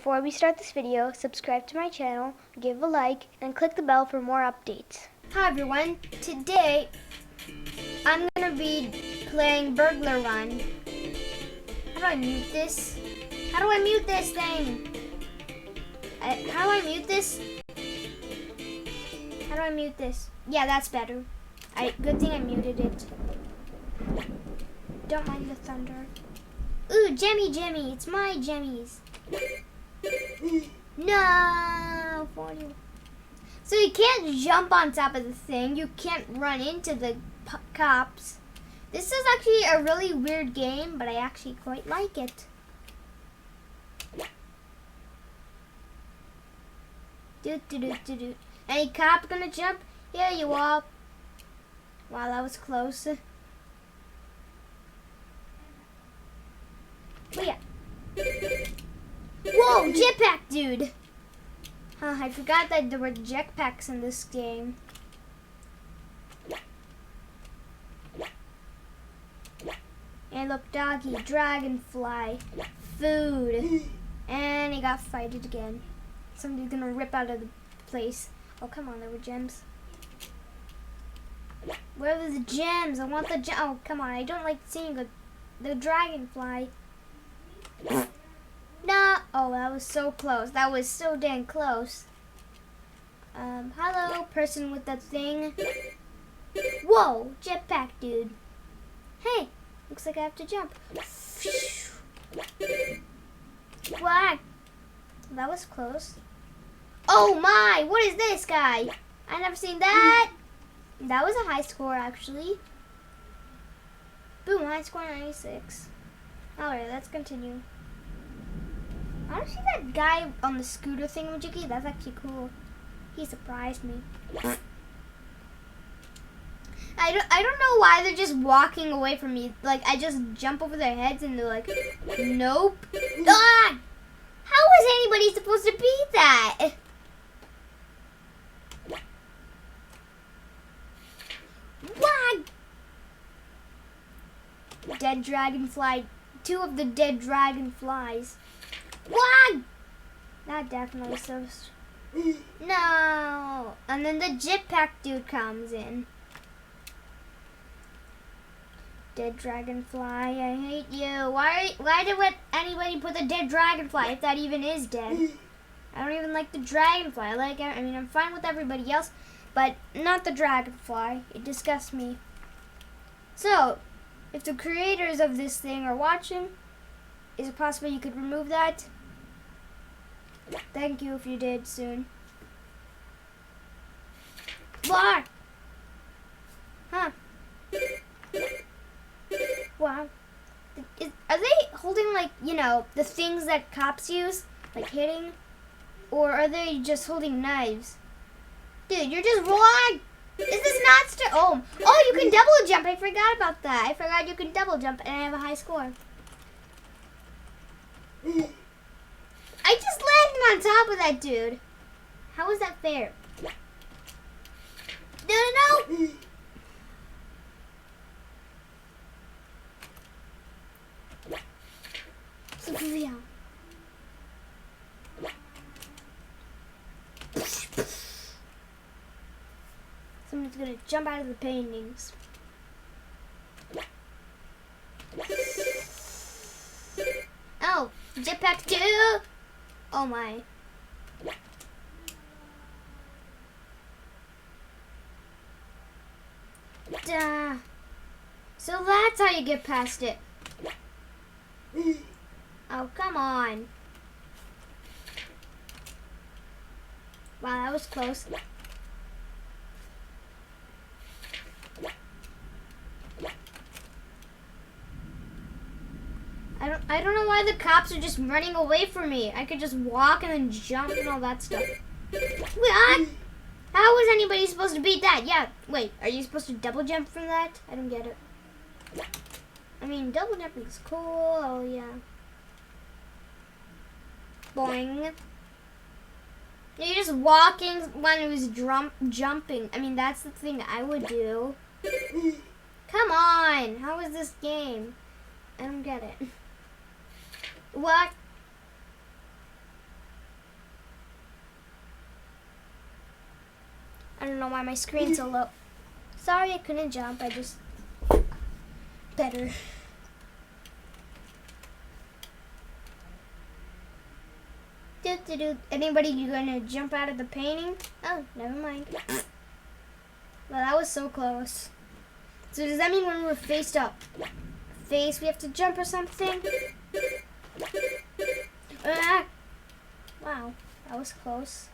Before we start this video, subscribe to my channel, give a like, and click the bell for more updates. Hi everyone, today I'm going to be playing Burglar Run. How do I mute this? How do I mute this thing? How do I mute this? How do I mute this? Yeah, that's better. Good thing I muted it. Don't mind the thunder. Ooh, Jemmy, it's my Jemmies. No, 40. So you can't jump on top of the thing. You can't run into the cops. This is actually a really weird game, but I actually quite like it. Do. Any cop gonna jump? Here you are. Wow, that was close. Oh yeah. Whoa, jetpack dude! Huh, I forgot that there were jetpacks in this game. And look, doggy, dragonfly, food, and he got fighted again. Somebody's gonna rip out of the place. Oh, come on, there were gems. Where are the gems? I want the gem. Oh, come on, I don't like seeing the dragonfly. No. Oh, that was so close. That was so dang close. Hello, person with that thing. Whoa, jetpack dude. Hey, looks like I have to jump. What? That was close. Oh my, what is this guy? I never seen that. That was a high score actually. Boom, high score 96. Alright, let's continue. I want to see that guy on the scooter thingamajiggy. That's actually cool. He surprised me. I don't know why they're just walking away from me. Like, I just jump over their heads and they're like, nope. Ah! How was anybody supposed to beat that? What? Dead dragonfly. 2 of the dead dragonflies. What? That definitely so. No. And then the jetpack dude comes in. Dead dragonfly, I hate you. Why did anybody put the dead dragonfly if that even is dead? I don't even like the dragonfly. I mean, I'm fine with everybody else, but not the dragonfly. It disgusts me. So, if the creators of this thing are watching, is it possible you could remove that? Thank you if you did soon. What? Huh? Wow. Are they holding, like, you know, the things that cops use? Like hitting? Or are they just holding knives? Dude, you're just wrong! Is this not oh, you can double jump. I forgot about that. I forgot you can double jump and I have a high score. I just landed on top of that dude. How is that fair? No. Sophia. Someone's gonna jump out of the paintings. Oh, jetpack too. Oh my. Duh. So that's how you get past it. Oh, come on. Wow, that was close. I don't know why the cops are just running away from me. I could just walk and then jump and all that stuff. What? How was anybody supposed to beat that? Yeah, wait, are you supposed to double jump from that? I don't get it. I mean, double jumping is cool. Oh, yeah. Boing. You're just walking when it was jumping. I mean, that's the thing I would do. Come on. How is this game? I don't get it. What? I don't know why my screen's so low. Sorry I couldn't jump. I just... Better. Anybody gonna jump out of the painting? Oh, never mind. Well, that was so close. So does that mean when we're faced up, we have to jump or something? Ah! Wow, that was close.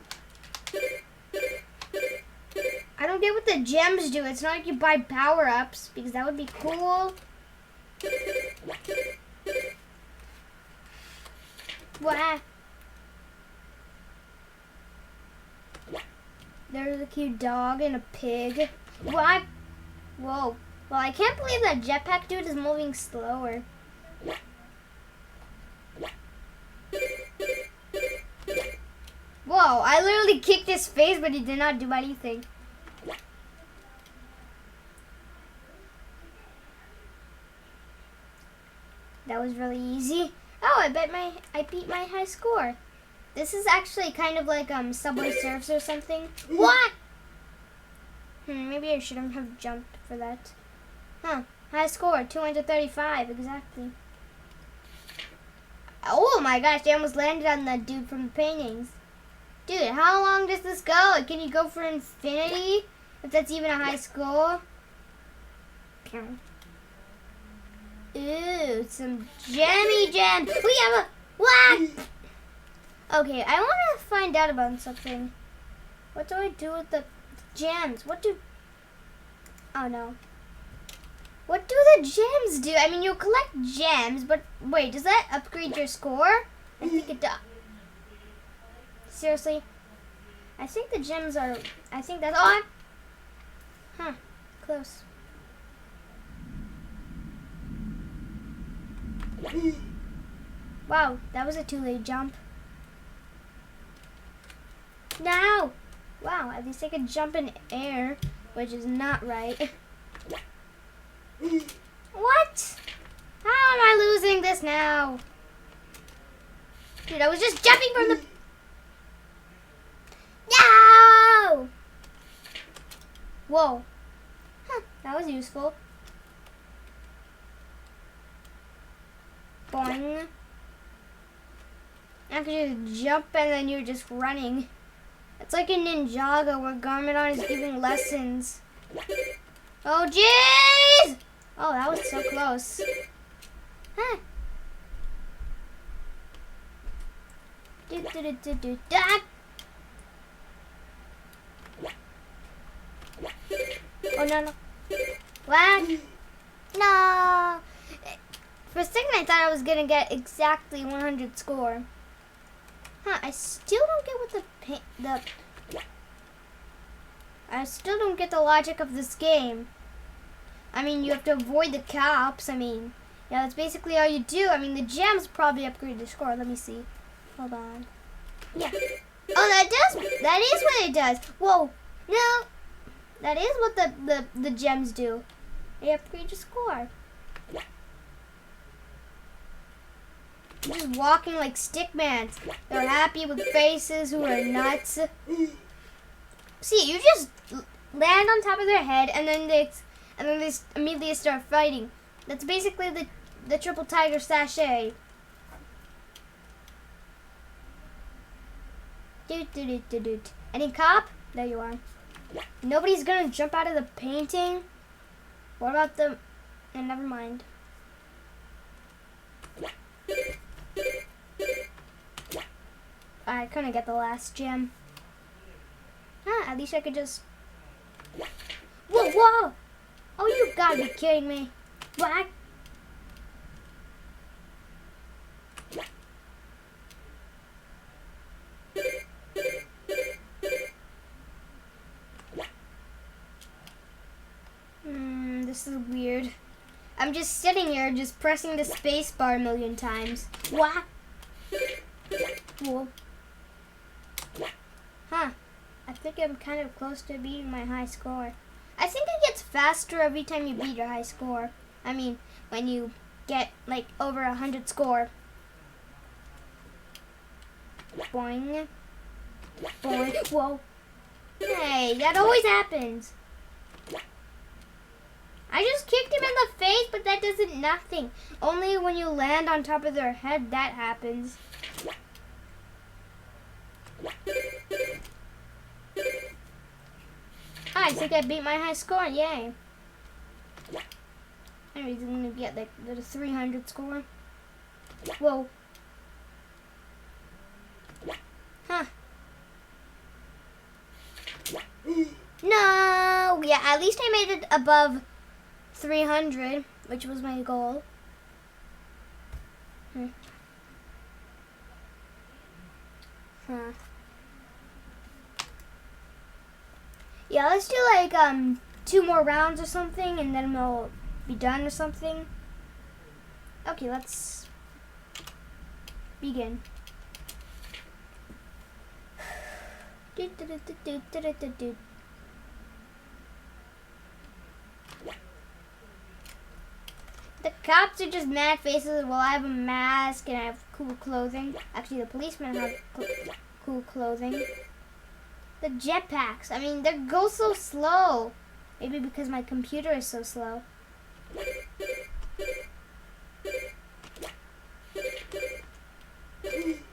I don't get what the gems do. It's not like you buy power-ups, because that would be cool. Wow. There's a cute dog and a pig. What? Whoa. Well, I can't believe that jetpack dude is moving slower. Whoa, I literally kicked his face, but he did not do anything. That was really easy. Oh, I beat my high score. This is actually kind of like Subway Surfers or something. What? Maybe I shouldn't have jumped for that. Huh. High score, 235, exactly. Oh my gosh, I almost landed on that dude from the paintings. Dude, how long does this go? Can you go for infinity? If that's even a high score? Ooh, some gemmy gems. We have a... What? Okay, I want to find out about something. What do I do with the gems? Oh no. What do the gems do? I mean, you collect gems, but wait, does that upgrade your score? I think it does. Seriously? I think the gems are... I think that's... Oh, huh. Close. Wow, that was a too late jump. No! Wow, at least I could jump in air, which is not right. What? How am I losing this now? Dude, I was just jumping from the... No! Whoa. Huh, that was useful. Boing. I could just jump and then you're just running. It's like in Ninjago where Garmadon is giving lessons. Oh jeez! Oh, that was so close. Huh. Oh no. What? No! For a second I thought I was gonna get exactly 100 score. Huh, I still don't get what I still don't get the logic of this game. I mean, you have to avoid the cops. I mean, yeah, that's basically all you do. I mean, the gems probably upgrade the score. Let me see. Hold on. Yeah. Oh, that is what it does. Whoa. No. That is what the gems do. They upgrade your score. Just walking like stickmans. They're happy with faces who are nuts. See, you just land on top of their head and then they immediately start fighting. That's basically the triple tiger sachet. Any cop? There you are. Nobody's gonna jump out of the painting. What about the... And never mind. I couldn't get the last gem. At least I could just... Whoa, whoa! Oh, you gotta be kidding me. What? This is weird. I'm just sitting here, just pressing the space bar a million times. What? Whoa. Huh. I think I'm kind of close to beating my high score. I think it gets faster every time you beat your high score. I mean, when you get like over 100 score. Boing. Boing. Whoa. Hey, that always happens. I just kicked him in the face, but that doesn't nothing. Only when you land on top of their head, that happens. I think I beat my high score, yay. Anyways, I'm gonna get like the 300 score. Whoa. Huh. No! Yeah, at least I made it above 300, which was my goal. Huh. Yeah, let's do like 2 more rounds or something, and then we'll be done or something. Okay, let's begin. The cops are just mad faces. Well, I have a mask and I have cool clothing. Actually, the policemen have cool clothing. The jetpacks. I mean, they go so slow. Maybe because my computer is so slow.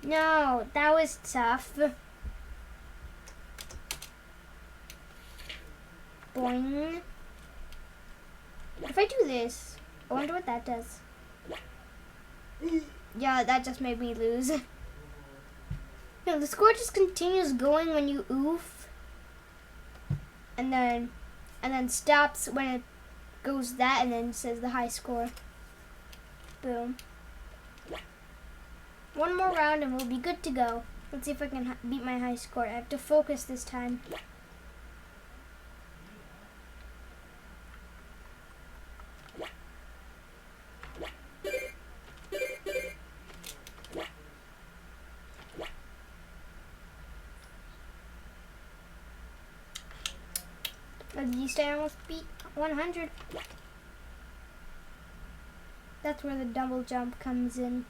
No, that was tough. Boing. If I do this, I wonder what that does. Yeah, that just made me lose. No, the score just continues going when you oof. And then stops when it goes that, and then says the high score. Boom. 1 more round and we'll be good to go. Let's see if I can beat my high score. I have to focus this time. At least I almost beat 100. That's where the double jump comes in.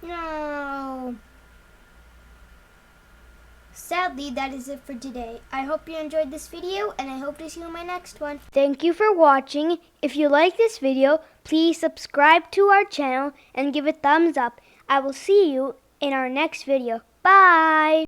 No. Sadly, that is it for today. I hope you enjoyed this video, and I hope to see you in my next one. Thank you for watching. If you like this video, please subscribe to our channel and give a thumbs up. I will see you in our next video. Bye!